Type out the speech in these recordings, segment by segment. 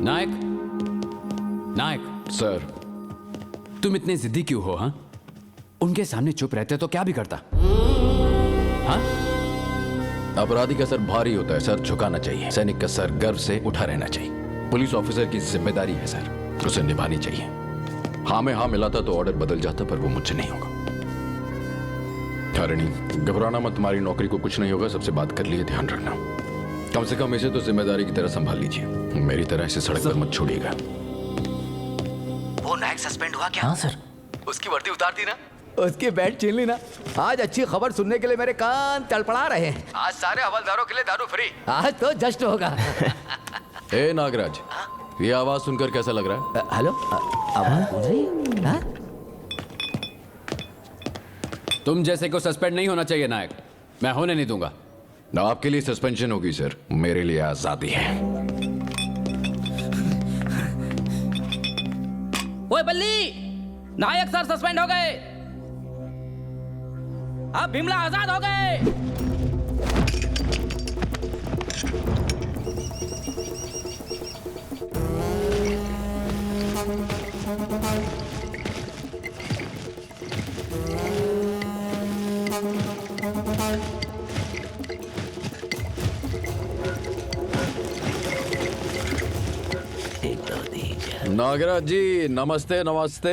नायक, नायक sir, तुम इतने जिद्दी क्यों हो? हाँ, उनके सामने चुप रहते तो क्या भी करता। हाँ, अपराधी का सर भारी होता है, सर झुकाना चाहिए। सैनिक का सर गर्व से उठा रहना चाहिए। पुलिस ऑफिसर की जिम्मेदारी है सर, उसे निभानी चाहिए। हाँ में हाँ मिलाता तो ऑर्डर बदल जाता, पर वो मुझसे नहीं होगा। हरिणी, घबराना मत, तुम्हारी नौकरी को कुछ नहीं होगा। सबसे बात कर लिए, ध्यान रखना। कम से कम इसे तो जिम्मेदारी की तरह संभाल लीजिए। मेरी तरह इसे सड़क पर मत छोड़िएगा। वो नायक सस्पेंड हुआ क्या? हाँ सर। उसकी वर्दी उतार दी ना? उसकी बैट छीन ली ना? आज अच्छी खबर सुनने के लिए मेरे कान तड़पड़ा रहे हैं। आज सारे हवलदारों के लिए दारू फ्री। आज तो जश्न होगा। ए नागराज, ये आवाज सुनकर कैसा लग रहा है? हेलो, आवाज सुन रही? हाँ? तुम जैसे को सस्पेंड नहीं होना चाहिए नायक, मैं होने नहीं दूंगा। ना आपके लिए सस्पेंशन होगी सर, मेरे लिए आजादी है। ओए बल्ली, नायक सर सस्पेंड हो गए। अब बिमला आजाद हो गए। नागराज जी नमस्ते। नमस्ते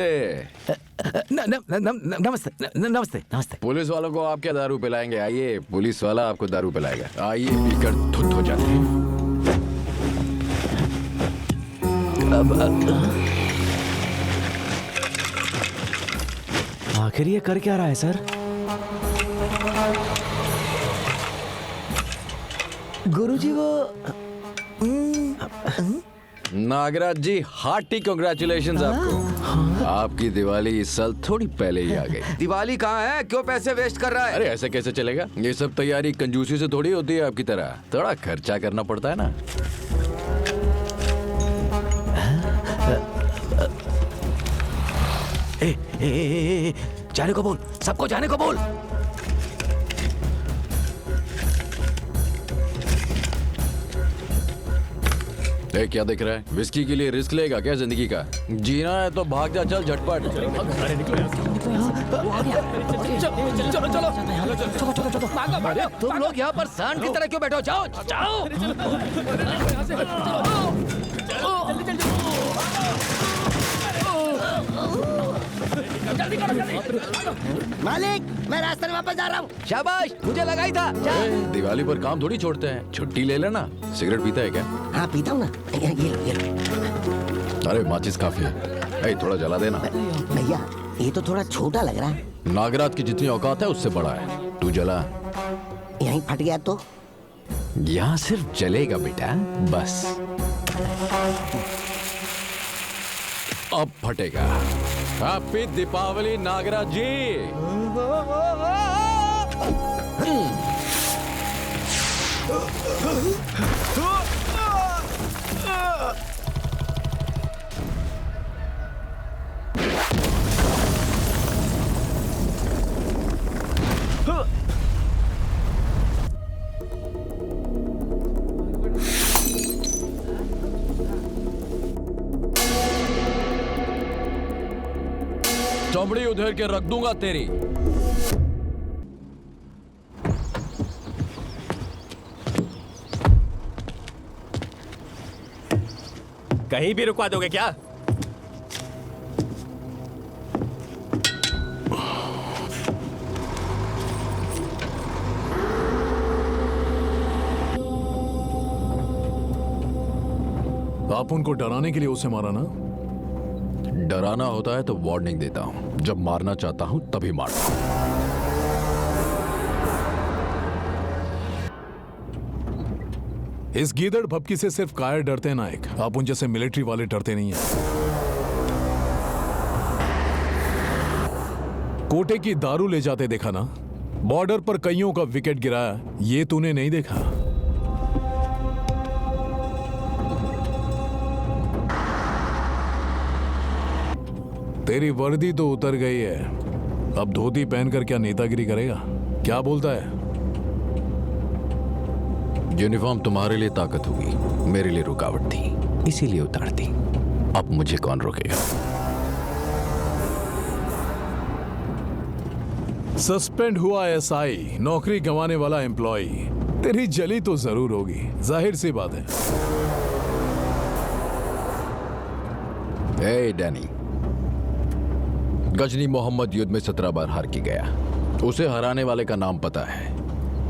नमस्ते नमस्ते नमस्ते। पुलिस वालों को आप क्या दारू पिलाएंगे? आइए, पुलिस वाला आपको दारू पिलाएगा। आइए, पीकर धुत हो जाते हैं। आखिर ये कर क्या रहा है सर? गुरुजी वो नागराज जी हार्टी कांग्रेचुलेशंस आपको। आपकी दिवाली इस साल थोड़ी पहले ही आ गई। दिवाली कहाँ है? क्यों पैसे वेस्ट कर रहा है? अरे ऐसे कैसे चलेगा? ये सब तैयारी कंजूसी से थोड़ी होती है आपकी तरह। थोड़ा खर्चा करना पड़ता है ना। जाने को बोल, सबको जाने को बोल। क्या दिख रहा है? विस्की के लिए रिस्क लेगा क्या जिंदगी का? जीना है तो भाग जा, चल झटपट। तुम लोग यहाँ पर सांड की तरह क्यों बैठो? जाओ जाओ। मालिक, मैं रास्ते में वापस जा रहा हूँ। शाबाश, मुझे लगा ही था। जा। दिवाली पर काम थोड़ी छोड़ते हैं। छुट्टी ले लेना। सिगरेट पीता है क्या? हाँ पीता हूँ ना। ये लो। अरे माचिस काफी है। ए, थोड़ा जला देना। भैया, ये तो थोड़ा छोटा लग रहा है। नागराज की जितनी औकात है उससे बड़ा है। तू जला। यहीं फट गया तो? यहाँ सिर्फ जलेगा बेटा, बस। अब फटेगा। हैप्पी दीपावली नागराज जी। चमड़ी उधेड़ के रख दूंगा तेरी। कहीं भी रुकवा दोगे क्या? आप उनको डराने के लिए उसे मारा ना? डराना होता है तो वार्निंग देता हूं, जब मारना चाहता हूं तभी मारता हूं। इस गीदड़ भपकी से सिर्फ कायर डरते हैं नायक। आप उन जैसे मिलिट्री वाले डरते नहीं हैं। कोटे की दारू ले जाते देखा ना? बॉर्डर पर कईयों का विकेट गिराया, ये तूने नहीं देखा? तेरी वर्दी तो उतर गई है, अब धोती पहनकर क्या नेतागिरी करेगा? क्या बोलता है? यूनिफॉर्म तुम्हारे लिए ताकत होगी, मेरे लिए रुकावट थी। इसीलिए उतार दी। अब मुझे कौन रोकेगा? सस्पेंड हुआ एसआई, नौकरी गंवाने वाला एम्प्लॉय। तेरी जली तो जरूर होगी, जाहिर सी बात है। ए डैनी, गजनी मोहम्मद युद्ध में 17 बार हार के गया। उसे हराने वाले का नाम पता है।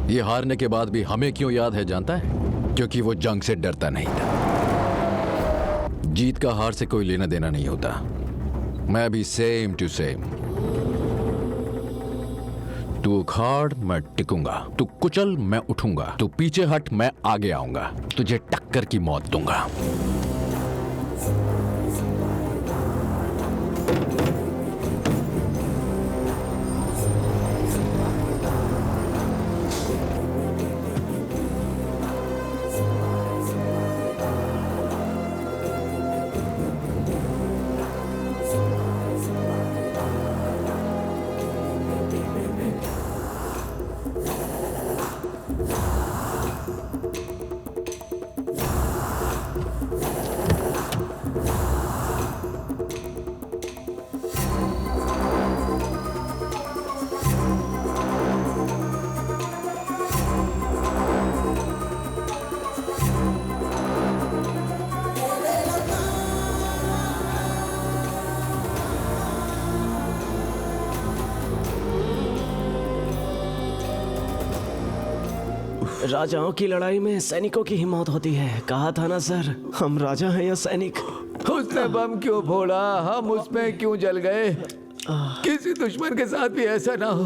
ये हारने के बाद भी हमें क्यों याद है जानता है? क्योंकि वो जंग से डरता नहीं था। जीत का हार से कोई लेना देना नहीं होता। मैं भी सेम टू सेम। तू उखाड़, मैं टिकूंगा। तू कुचल, मैं उठूंगा। तू पीछे हट, मैं आगे आऊंगा। तुझे टक्कर की मौत दूंगा। राजाओं की लड़ाई में सैनिकों की ही मौत होती है। कहा था ना सर, हम राजा हैं या सैनिक। उसने बम क्यों फोड़ा, हम उसमें क्यों जल गए? किसी दुश्मन के साथ भी ऐसा ना हो।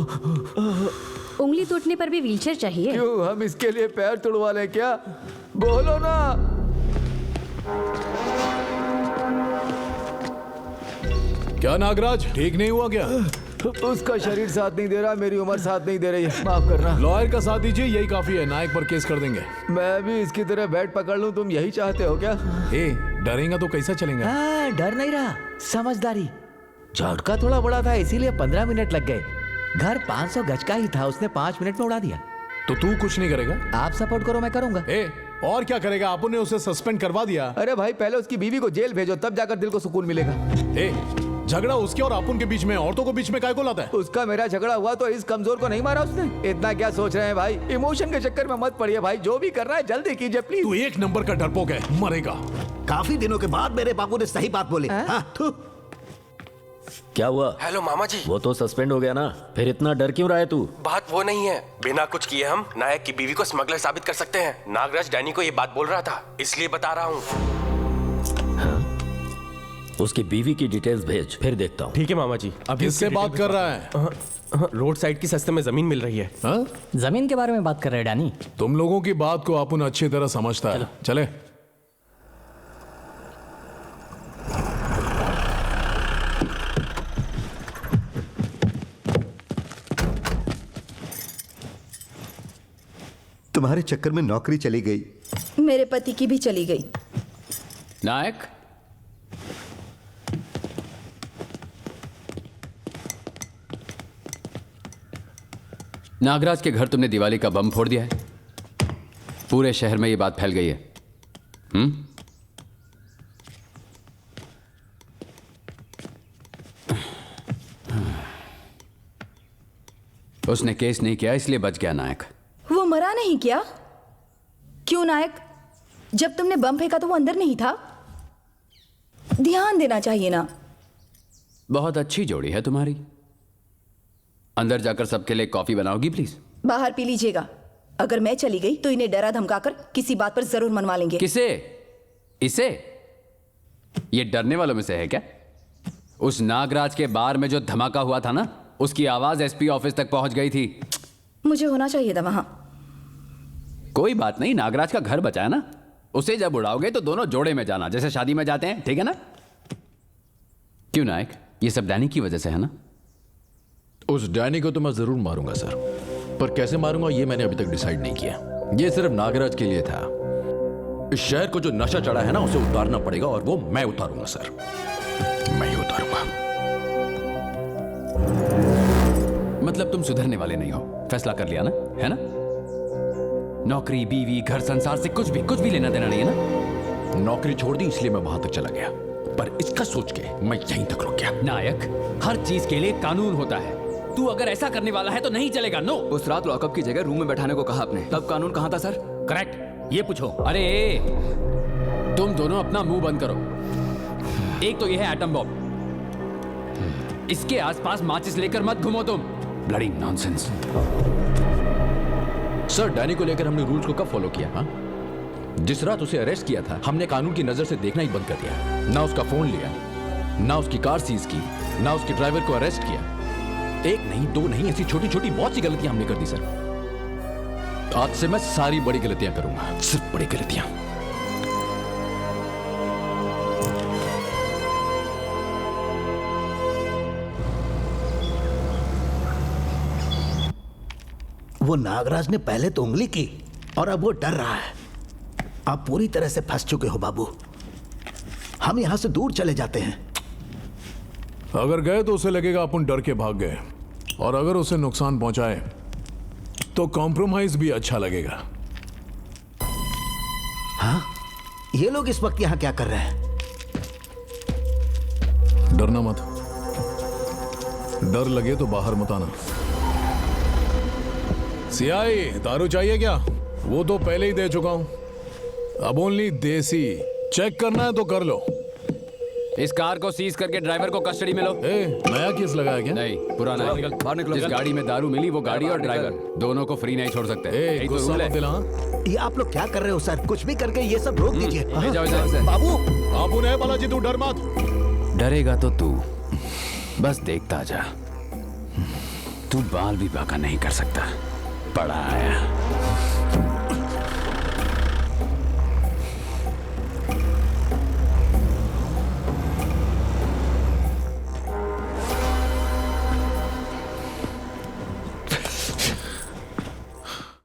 उंगली टूटने पर भी व्हीलचेयर चाहिए? क्यों, हम इसके लिए पैर तुड़वा लें क्या? बोलो ना। क्या नागराज, ठीक नहीं हुआ क्या? उसका शरीर साथ नहीं दे रहा, मेरी उम्र साथ नहीं दे रही है, माफ करना। लॉयर का साथ दीजिए, यही काफी है। नायक पर केस कर देंगे। मैं भी इसकी तरह बैट पकड़ लूं, तुम यही चाहते हो क्या? ए, डरेगा तो कैसा चलेगा? हाँ, डर नहीं रहा, समझदारी। झटका थोड़ा बड़ा था, इसीलिए 15 मिनट लग गए। घर 500 गज का ही था, उसने 5 मिनट में उड़ा दिया। तो तू कुछ नहीं करेगा? आप सपोर्ट करो, मैं करूंगा। ए, और क्या करेगा? आपने ने उसे सस्पेंड करवा दिया। अरे भाई, पहले उसकी बीवी को जेल भेजो, तब जाकर दिल को सुकून मिलेगा। ए, झगड़ा उसके और अपुन के बीच में, औरतों को बीच में काय को लाता है? उसका मेरा झगड़ा हुआ तो इस कमजोर को नहीं मारा उसने। इतना क्या सोच रहे हैं भाई? इमोशन के चक्कर में मत पड़िए भाई, जो भी कर रहा है जल्दी कीजिए प्लीज। तू एक नंबर का डरपोक है, मरेगा। काफी दिनों के बाद मेरे बाबू ने सही बात बोली। हाँ, थू। क्या हुआ? हेलो मामा जी। वो तो सस्पेंड हो गया ना, फिर इतना डर क्यों रहा है तू? बात वो नहीं है, बिना कुछ किए हम नायक की बीवी को स्मगलर साबित कर सकते हैं। नागराज डैनी को ये बात बोल रहा था, इसलिए बता रहा हूँ। उसकी बीवी की डिटेल्स भेज, फिर देखता हूँ। ठीक है मामा जी। अभी किससे बात कर रहा है? रोड साइड की सस्ते में जमीन मिल रही है। हाँ? जमीन के बारे में बात कर रहे हैं डैनी। तुम लोगों की बात को अपुन अच्छी तरह समझता है। चले। तुम्हारे चक्कर में नौकरी चली गई, मेरे पति की भी चली गई। नायक, नागराज के घर तुमने दिवाली का बम फोड़ दिया है। पूरे शहर में ये बात फैल गई है। उसने केस नहीं किया, इसलिए बच गया नायक। वो मरा नहीं क्या? क्यों नायक? जब तुमने बम फेंका तो वो अंदर नहीं था? ध्यान देना चाहिए ना। बहुत अच्छी जोड़ी है तुम्हारी। अंदर जाकर सबके लिए कॉफी बनाओगी प्लीज? बाहर पी लीजिएगा। अगर मैं चली गई तो इन्हें डरा धमकाकर किसी बात पर जरूर मनवा लेंगे। किसे? इसे? ये डरने वालों में से है क्या? उस नागराज के बार में जो धमाका हुआ था ना, उसकी आवाज एसपी ऑफिस तक पहुंच गई थी। मुझे होना चाहिए था वहां। कोई बात नहीं, नागराज का घर बचा है ना। उसे जब उड़ाओगे तो दोनों जोड़े में जाना, जैसे शादी में जाते हैं, ठीक है ना? क्यों नायक, ये सब डैनी की वजह से है ना? उस डैनी को तो मैं जरूर मारूंगा सर, पर कैसे मारूंगा ये मैंने अभी तक डिसाइड नहीं किया। ये सिर्फ नागराज के लिए था। इस शहर को जो नशा चढ़ा है ना, उसे उतारना पड़ेगा, और वो मैं उतारूंगा सर, मैं ही उतारूंगा। मतलब तुम सुधरने वाले नहीं हो, फैसला कर लिया ना, है ना? नौकरी, बीवी, घर, संसार से कुछ भी लेना देना नहीं है ना? नौकरी छोड़ दी इसलिए मैं वहां तक चला गया, पर इसका सोच के मैं यहीं तक रुक गया। नायक, हर चीज के लिए कानून होता है। तू अगर ऐसा करने वाला है तो नहीं चलेगा। नो। उस रात लॉकअप की जगह रूम में बैठाने को कहा आपने, तब कानून कहाँ था सर? करेक्ट, ये पूछो। अरे तुम दोनों अपना मुंह बंद करो। एक तो ये है एटम बॉम्ब, इसके आसपास माचिस लेकर मत घूमो तुम। Bloody nonsense. सर, डैनी को लेकर हमने रूल्स को कब फॉलो किया? हाँ, जिस रात उसे अरेस्ट किया था हमने कानून की नजर से देखना ही बंद कर दिया। ना उसका फोन लिया, ना उसकी कार सीज की, ना उसके ड्राइवर को अरेस्ट किया। एक नहीं, दो नहीं, ऐसी छोटी छोटी बहुत सी गलतियां हमने कर दी सर। आज से मैं सारी बड़ी गलतियां करूंगा, सिर्फ बड़ी गलतियां। वो नागराज ने पहले तो उंगली की और अब वो डर रहा है। आप पूरी तरह से फंस चुके हो बाबू। हम यहां से दूर चले जाते हैं। अगर गए तो उसे लगेगा अपन डर के भाग गए, और अगर उसे नुकसान पहुंचाए तो कॉम्प्रोमाइज भी अच्छा लगेगा। हाँ, ये लोग इस वक्त यहां क्या कर रहे हैं? डरना मत, डर लगे तो बाहर मत आना। सियाई, दारू चाहिए क्या? वो तो पहले ही दे चुका हूं, अब ओनली देसी। चेक करना है तो कर लो। इस कार को सीज करके ड्राइवर को कस्टडी में लो। नया केस लगाया क्या? नहीं, पुराना है। बाहर निकलो। जिस गाड़ी में दारू मिली वो गाड़ी और ड्राइवर दोनों को फ्री नहीं छोड़ सकते। यही तो गुस्सा रूल मत है। दिला। ये आप लोग क्या कर रहे हो सर? कुछ भी करके ये सब रोक दीजिए। ले जाओ इसे। बाबू, बाबू ने बालाजी, तू डर मत। डरेगा तो तू बस देखता जा। तू बाल भी बाका नहीं कर सकता। पड़ा आया।